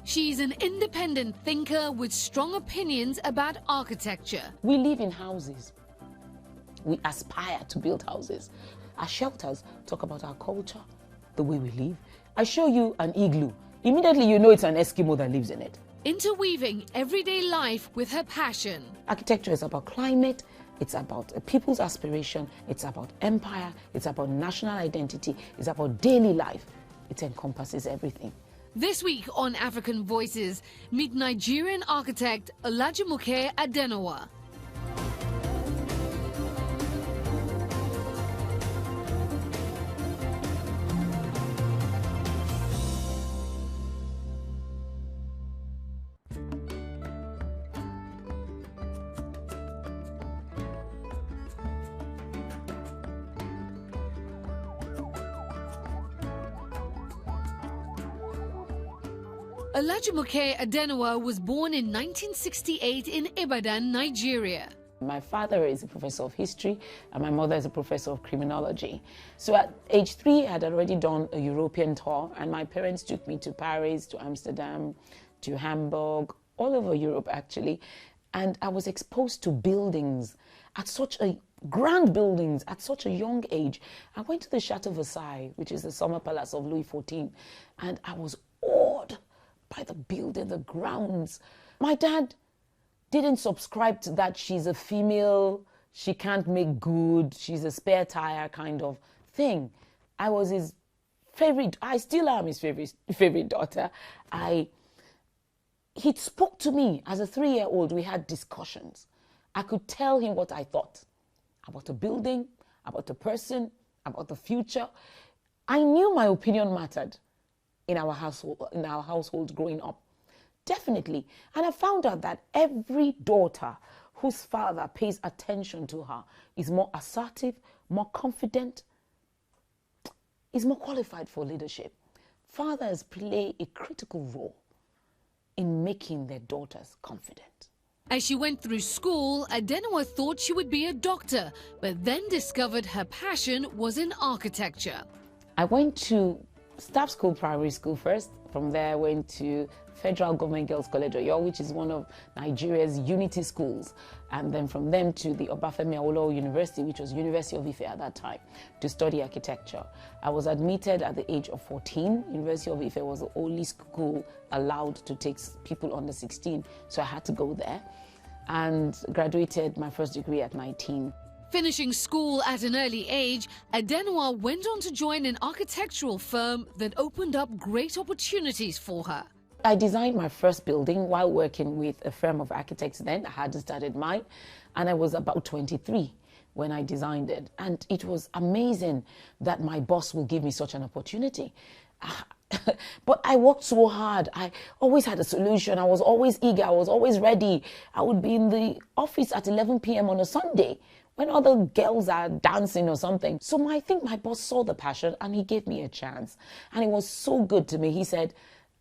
She's an independent thinker with strong opinions about architecture. We live in houses. We aspire to build houses. Our shelters talk about our culture, the way we live. I show you an igloo. Immediately you know it's an Eskimo that lives in it. Interweaving everyday life with her passion. Architecture is about climate, it's about a people's aspiration, it's about empire, it's about national identity, it's about daily life. It encompasses everything. This week on African Voices, meet Nigerian architect Olajumoke Adenowo. Olajumoke Adenowo was born in 1968 in Ibadan, Nigeria. My father is a professor of history and my mother is a professor of criminology. So at age 3, I had already done a European tour, and my parents took me to Paris, to Amsterdam, to Hamburg, all over Europe actually. And I was exposed to buildings at such a grand buildings at such a young age. I went to the Chateau Versailles, which is the summer palace of Louis XIV, and I was awed by the building, the grounds. My dad didn't subscribe to that she's a female, she can't make good, she's a spare tire kind of thing. I was his favorite, I still am his favorite daughter. He spoke to me as a 3-year-old. We had discussions. I could tell him what I thought about a building, about a person, about the future. I knew my opinion mattered in our household growing up. Definitely. And I found out that every daughter whose father pays attention to her is more assertive, more confident, is more qualified for leadership. Fathers play a critical role in making their daughters confident. As she went through school, Adenowo thought she would be a doctor, but then discovered her passion was in architecture. I went to Staff School Primary School first. From there, I went to Federal Government Girls College, Oyo, which is one of Nigeria's unity schools. And then from them to the Obafemi Awolowo University, which was University of Ife at that time, to study architecture. I was admitted at the age of 14. University of Ife was the only school allowed to take people under 16, so I had to go there. And graduated my first degree at 19. Finishing school at an early age, Adenowo went on to join an architectural firm that opened up great opportunities for her. I designed my first building while working with a firm of architects then. I hadn't started mine, and I was about 23 when I designed it. And it was amazing that my boss will give me such an opportunity. But I worked so hard. I always had a solution. I was always eager. I was always ready. I would be in the office at 11 p.m. on a Sunday when other girls are dancing or something. So I think my boss saw the passion and he gave me a chance. And it was so good to me. He said,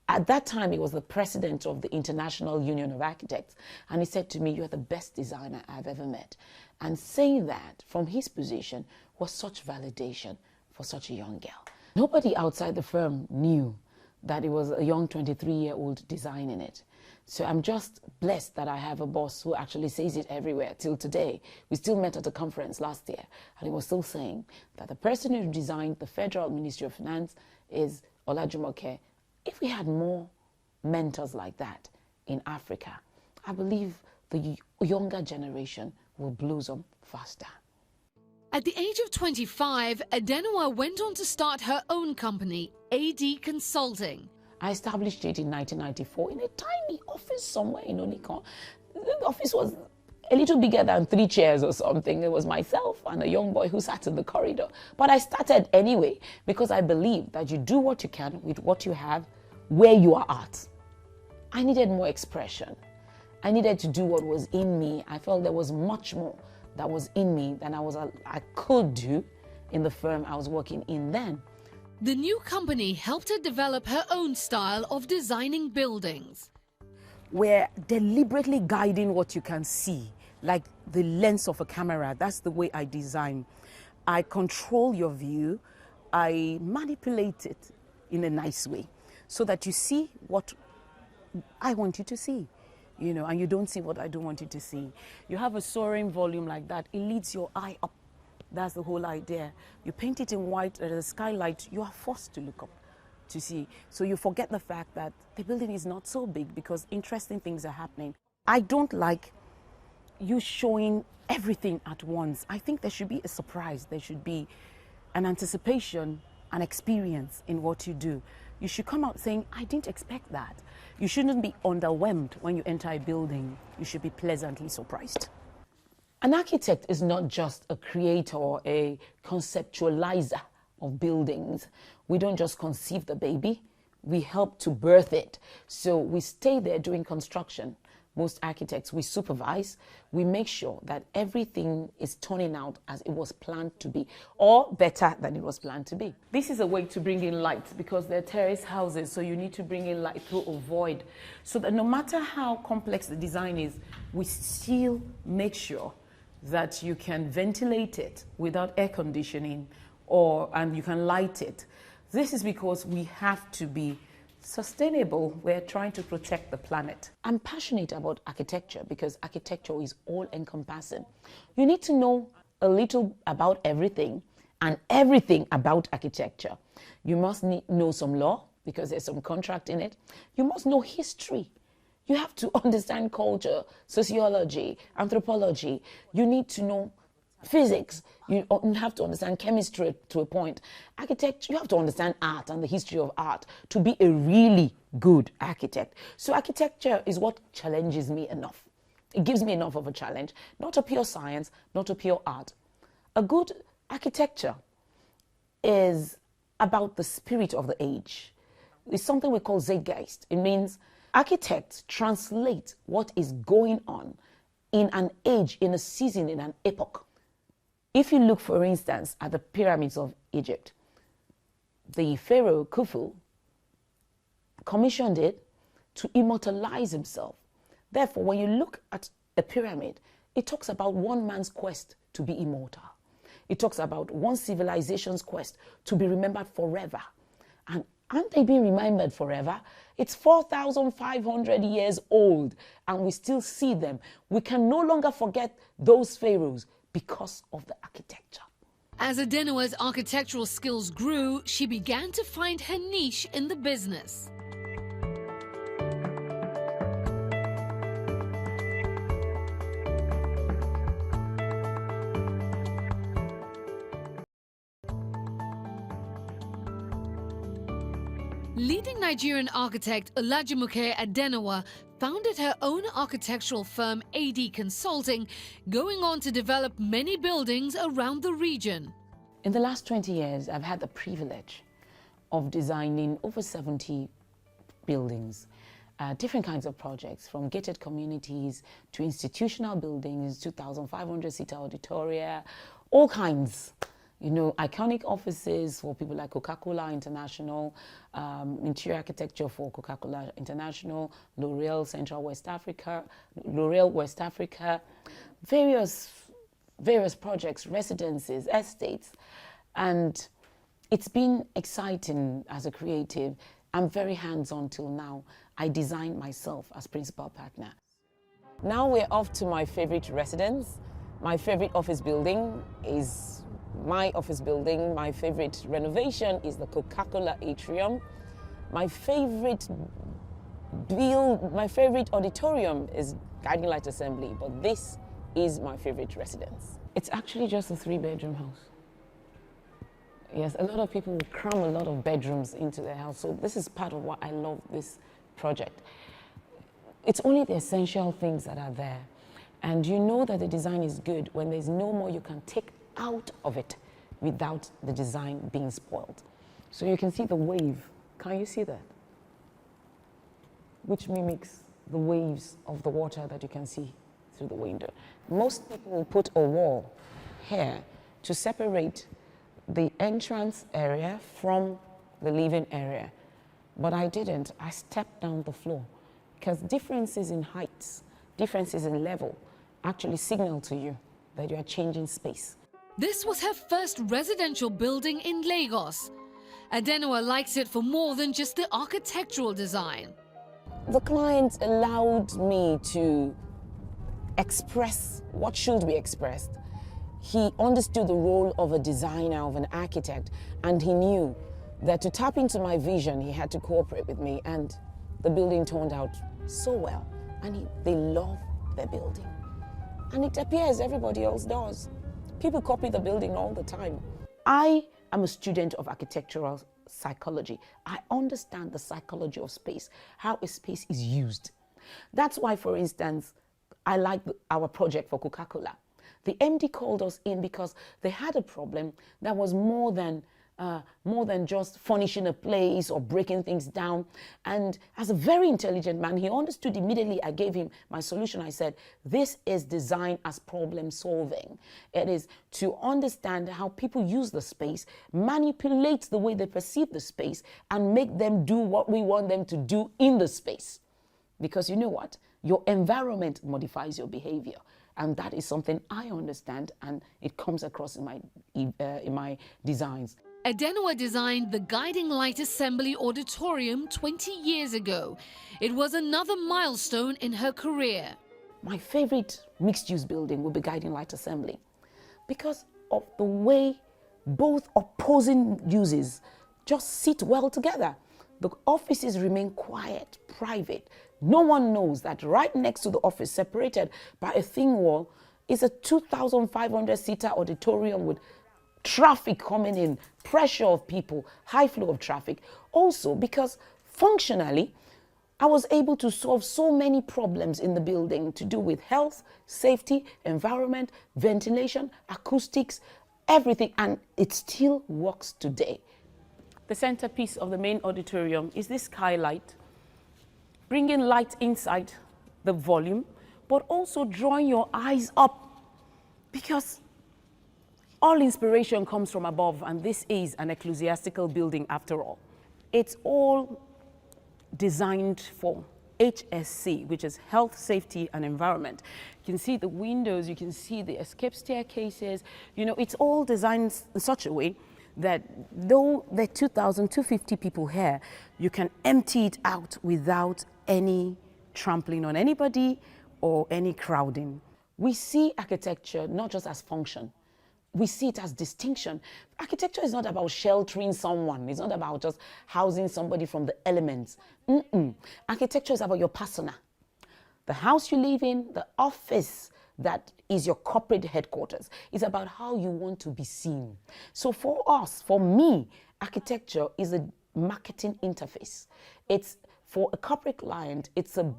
at that time, he was the president of the International Union of Architects. And he said to me, "You're the best designer I've ever met." And saying that from his position was such validation for such a young girl. Nobody outside the firm knew that it was a young 23-year-old designing it. So I'm just blessed that I have a boss who actually says it everywhere till today. We still met at a conference last year, and he was still saying that the person who designed the Federal Ministry of Finance is Olajumoke. If we had more mentors like that in Africa, I believe the younger generation will blossom faster. At the age of 25, Adenowo went on to start her own company, AD Consulting. I established it in 1994 in a tiny office somewhere in Onikon. The office was a little bigger than 3 chairs or something. It was myself and a young boy who sat in the corridor. But I started anyway because I believe that you do what you can with what you have, where you are at. I needed more expression. I needed to do what was in me. I felt there was much more that was in me than I could do in the firm I was working in then. The new company helped her develop her own style of designing buildings. We're deliberately guiding what you can see, like the lens of a camera. That's the way I design. I control your view. I manipulate it in a nice way so that you see what I want you to see, you know, and you don't see what I don't want you to see. You have a soaring volume like that, it leads your eye up. That's the whole idea. You paint it in white at the skylight, you are forced to look up to see. So you forget the fact that the building is not so big because interesting things are happening. I don't like you showing everything at once. I think there should be a surprise. There should be an anticipation, an experience in what you do. You should come out saying, I didn't expect that. You shouldn't be underwhelmed when you enter a building. You should be pleasantly surprised. An architect is not just a creator or a conceptualizer of buildings. We don't just conceive the baby, we help to birth it. So we stay there doing construction. Most architects, we supervise, we make sure that everything is turning out as it was planned to be, or better than it was planned to be. This is a way to bring in light because they're terrace houses, so you need to bring in light through a void. So that no matter how complex the design is, we still make sure that you can ventilate it without air conditioning and you can light it. This is because we have to be sustainable. We're trying to protect the planet. I'm passionate about architecture because architecture is all encompassing. You need to know a little about everything and everything about architecture. You must know some law because there's some contract in it. You must know history. You have to understand culture, sociology, anthropology. You need to know physics. You have to understand chemistry to a point. Architecture, you have to understand art and the history of art to be a really good architect. So architecture is what challenges me enough. It gives me enough of a challenge, not a pure science, not a pure art. A good architecture is about the spirit of the age. It's something we call Zeitgeist. It means architects translate what is going on in an age, in a season, in an epoch. If you look, for instance, at the pyramids of Egypt, the pharaoh Khufu commissioned it to immortalize himself. Therefore, when you look at a pyramid, it talks about one man's quest to be immortal. It talks about one civilization's quest to be remembered forever. And aren't they being remembered forever? It's 4,500 years old, and we still see them. We can no longer forget those pharaohs because of the architecture. As Adenowo's architectural skills grew, she began to find her niche in the business. Leading Nigerian architect Olajumoke Adenowo founded her own architectural firm AD Consulting, going on to develop many buildings around the region. In the last 20 years, I've had the privilege of designing over 70 buildings, different kinds of projects, from gated communities to institutional buildings, 2,500-seater auditoria, all kinds. You know, iconic offices for people like Coca-Cola International, interior architecture for Coca-Cola International, L'Oreal Central West Africa, L'Oreal West Africa, various projects, residences, estates. And it's been exciting as a creative. I'm very hands-on till now. I design myself as principal partner. Now we're off to my favorite residence. My favorite office building is my office building. My favorite renovation is the Coca-Cola Atrium. My favorite auditorium is Guiding Light Assembly, but this is my favorite residence. It's actually just a 3-bedroom house. Yes, a lot of people cram a lot of bedrooms into their house, so this is part of why I love this project. It's only the essential things that are there, and you know that the design is good when there's no more you can take out of it without the design being spoiled. So you can see the wave. Can you see that? Which mimics the waves of the water that you can see through the window. Most people will put a wall here to separate the entrance area from the living area. But I didn't. I stepped down the floor because differences in heights, differences in level actually signal to you that you are changing space. This was her first residential building in Lagos. Adenowo likes it for more than just the architectural design. the client allowed me to express what should be expressed. He understood the role of a designer, of an architect, and he knew that to tap into my vision, he had to cooperate with me, and the building turned out so well. And they love their building. And it appears everybody else does. People copy the building all the time. I am a student of architectural psychology. I understand the psychology of space, how a space is used. That's why, for instance, I like our project for Coca-Cola. The MD called us in because they had a problem that was more than just furnishing a place or breaking things down. And as a very intelligent man, he understood immediately. I gave him my solution. I said, this is design as problem solving. It is to understand how people use the space, manipulate the way they perceive the space, and make them do what we want them to do in the space. Because you know what? Your environment modifies your behavior. And that is something I understand, and it comes across in my designs. Adenowo designed the Guiding Light Assembly Auditorium 20 years ago. It was another milestone in her career. My favorite mixed-use building would be Guiding Light Assembly because of the way both opposing uses just sit well together. The offices remain quiet, private. No one knows that right next to the office, separated by a thin wall, is a 2,500-seater auditorium with traffic coming in, pressure of people, high flow of traffic. Also because functionally, I was able to solve so many problems in the building to do with health, safety, environment, ventilation, acoustics, everything, and it still works today. The centerpiece of the main auditorium is this skylight, bringing light inside the volume, but also drawing your eyes up, because all inspiration comes from above, and this is an ecclesiastical building after all. It's all designed for HSC, which is health, safety, and environment. You can see the windows, you can see the escape staircases. You know, it's all designed in such a way that though there are 2,250 people here, you can empty it out without any trampling on anybody or any crowding. We see architecture not just as function, we see it as distinction. Architecture is not about sheltering someone. It's not about just housing somebody from the elements. Architecture is about your persona. The house you live in, the office that is your corporate headquarters. It's about how you want to be seen. So for us, for me, architecture is a marketing interface. It's for a corporate client, it's an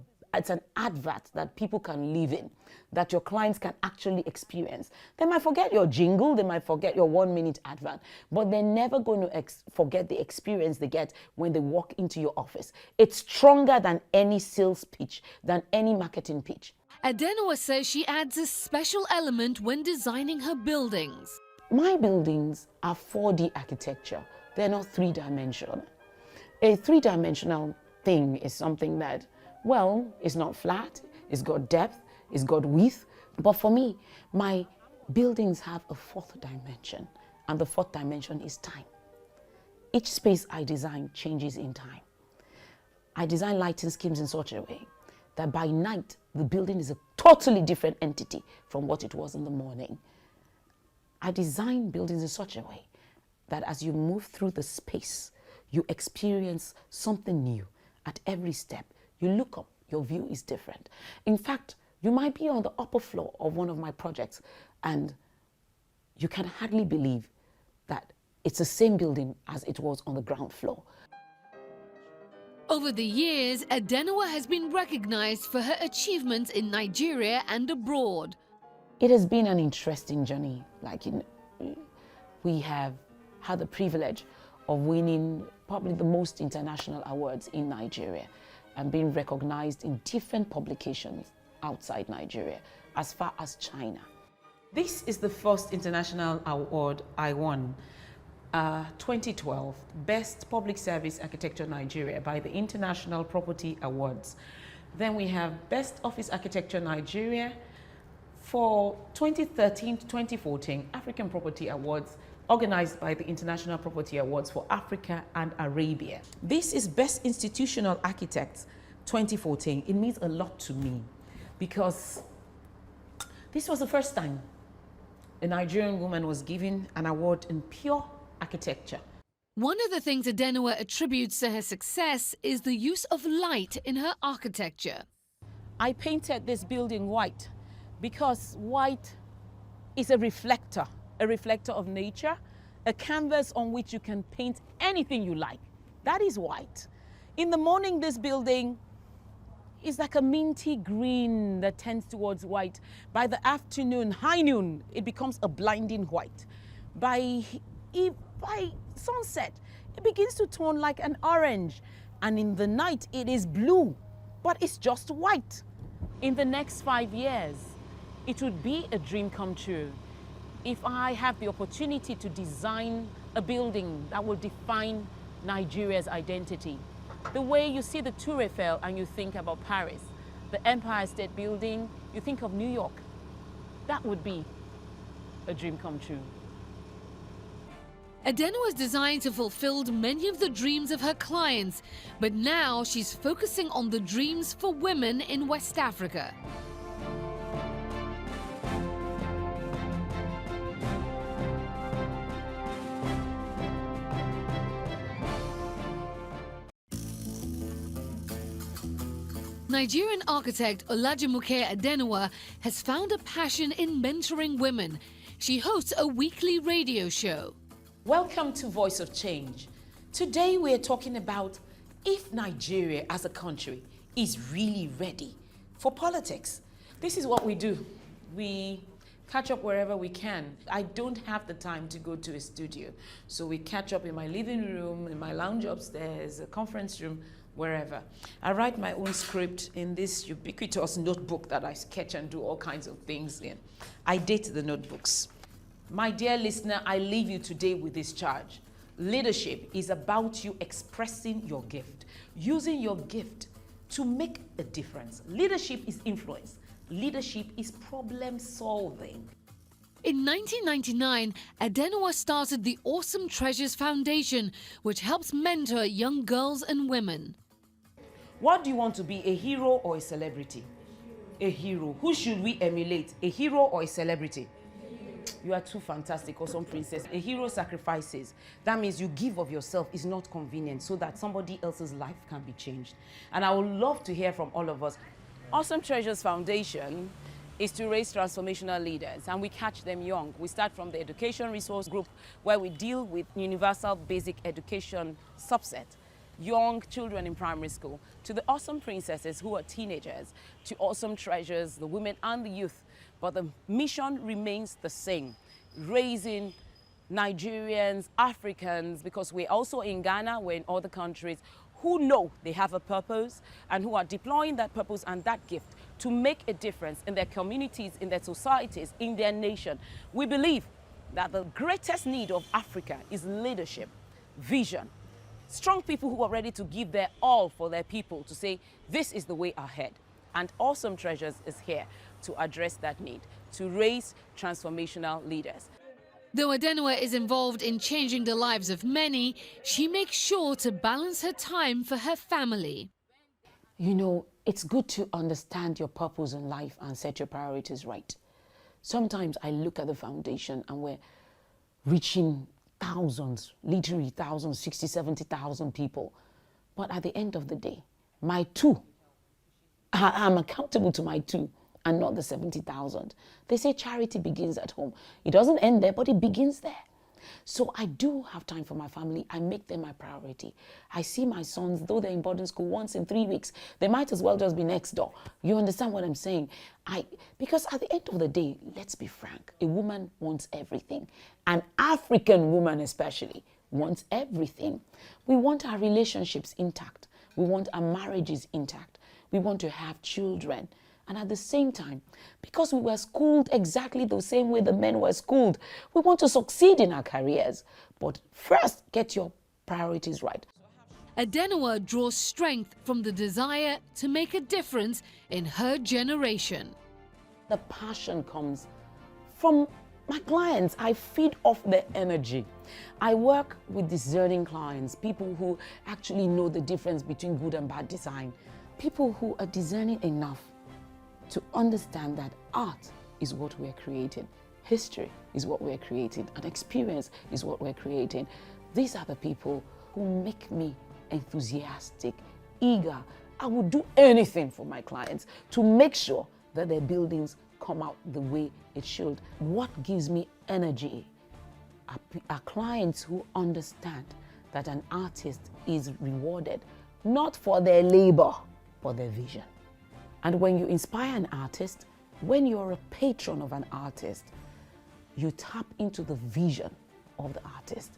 advert that people can live in, that your clients can actually experience. They might forget your jingle, they might forget your 1-minute advert, but they're never going to forget the experience they get when they walk into your office. It's stronger than any sales pitch, than any marketing pitch. Adenowo says she adds a special element when designing her buildings. My buildings are 4D architecture. They're not 3-dimensional. A 3-dimensional thing is something that, well, it's not flat, it's got depth, it's got width. But for me, my buildings have a 4th dimension, and the 4th dimension is time. Each space I design changes in time. I design lighting schemes in such a way that by night, the building is a totally different entity from what it was in the morning. I design buildings in such a way that as you move through the space, you experience something new at every step. You look up, your view is different. In fact, you might be on the upper floor of one of my projects and you can hardly believe that it's the same building as it was on the ground floor. Over the years, Adenowo has been recognized for her achievements in Nigeria and abroad. It has been an interesting journey. We have had the privilege of winning probably the most international awards in Nigeria and being recognized in different publications outside Nigeria, as far as China. This is the first international award I won. 2012 Best Public Service Architecture Nigeria by the International Property Awards. Then we have Best Office Architecture Nigeria for 2013 to 2014 African Property Awards, organized by the International Property Awards for Africa and Arabia. This is Best Institutional Architects 2014, it means a lot to me because this was the first time a Nigerian woman was given an award in pure architecture. One of the things Adenowo attributes to her success is the use of light in her architecture. I painted this building white because white is a reflector of nature, a canvas on which you can paint anything you like. That is white. In the morning, this building is like a minty green that tends towards white. By the afternoon, high noon, it becomes a blinding white. By sunset, it begins to turn like an orange. And in the night, it is blue, but it's just white. In the next 5 years, it would be a dream come true if I have the opportunity to design a building that will define Nigeria's identity. The way you see the Tour Eiffel and you think about Paris, the Empire State Building, you think of New York. That would be a dream come true. Adenowo's designs have fulfilled many of the dreams of her clients, but now she's focusing on the dreams for women in West Africa. Nigerian architect Olajumoke Adenowo has found a passion in mentoring women. She hosts a weekly radio show. Welcome to Voice of Change. Today we are talking about if Nigeria as a country is really ready for politics. This is what we do. We catch up wherever we can. I don't have the time to go to a studio, so we catch up in my living room, in my lounge upstairs, a conference room, wherever. I write my own script in this ubiquitous notebook that I sketch and do all kinds of things in. I date the notebooks. My dear listener, I leave you today with this charge. Leadership is about you expressing your gift, using your gift to make a difference. Leadership is influence. Leadership is problem solving. In 1999, Adenowo started the Awesome Treasures Foundation, which helps mentor young girls and women. What do you want to be, a hero or a celebrity? A hero. Who should we emulate, a hero or a celebrity? You are too fantastic, awesome princess. A hero sacrifices. That means you give of yourself is not convenient so that somebody else's life can be changed. And I would love to hear from all of us. Awesome Treasures Foundation is to raise transformational leaders, and we catch them young. We start from the Education Resource Group, where we deal with universal basic education subset, young children in primary school, to the Awesome Princesses who are teenagers, to Awesome Treasures, the women and the youth. But the mission remains the same, raising Nigerians, Africans, because we're also in Ghana, we're in other countries, who know they have a purpose and who are deploying that purpose and that gift to make a difference in their communities, in their societies, in their nation. We believe that the greatest need of Africa is leadership, vision, strong people who are ready to give their all for their people, to say, this is the way ahead. And Awesome Treasures is here to address that need, to raise transformational leaders. Though Adenowo is involved in changing the lives of many, she makes sure to balance her time for her family. You know, it's good to understand your purpose in life and set your priorities right. Sometimes I look at the foundation and we're reaching thousands, literally thousands, 60, 70,000 people. But at the end of the day, I'm accountable to my two and not the 70,000. They say charity begins at home. It doesn't end there, but it begins there. So I do have time for my family. I make them my priority. I see my sons, though they're in boarding school, once in 3 weeks. They might as well just be next door. You understand what I'm saying? Because at the end of the day, let's be frank, a woman wants everything. An African woman especially wants everything. We want our relationships intact. We want our marriages intact. We want to have children. And at the same time, because we were schooled exactly the same way the men were schooled, we want to succeed in our careers. But first, get your priorities right. Adenowo draws strength from the desire to make a difference in her generation. The passion comes from my clients. I feed off their energy. I work with discerning clients, people who actually know the difference between good and bad design. people who are discerning enough to understand that art is what we're creating, history is what we're creating, and experience is what we're creating. These are the people who make me enthusiastic, eager. I would do anything for my clients to make sure that their buildings come out the way it should. What gives me energy are clients who understand that an artist is rewarded not for their labor, but their vision. And when you inspire an artist, when you're a patron of an artist, you tap into the vision of the artist.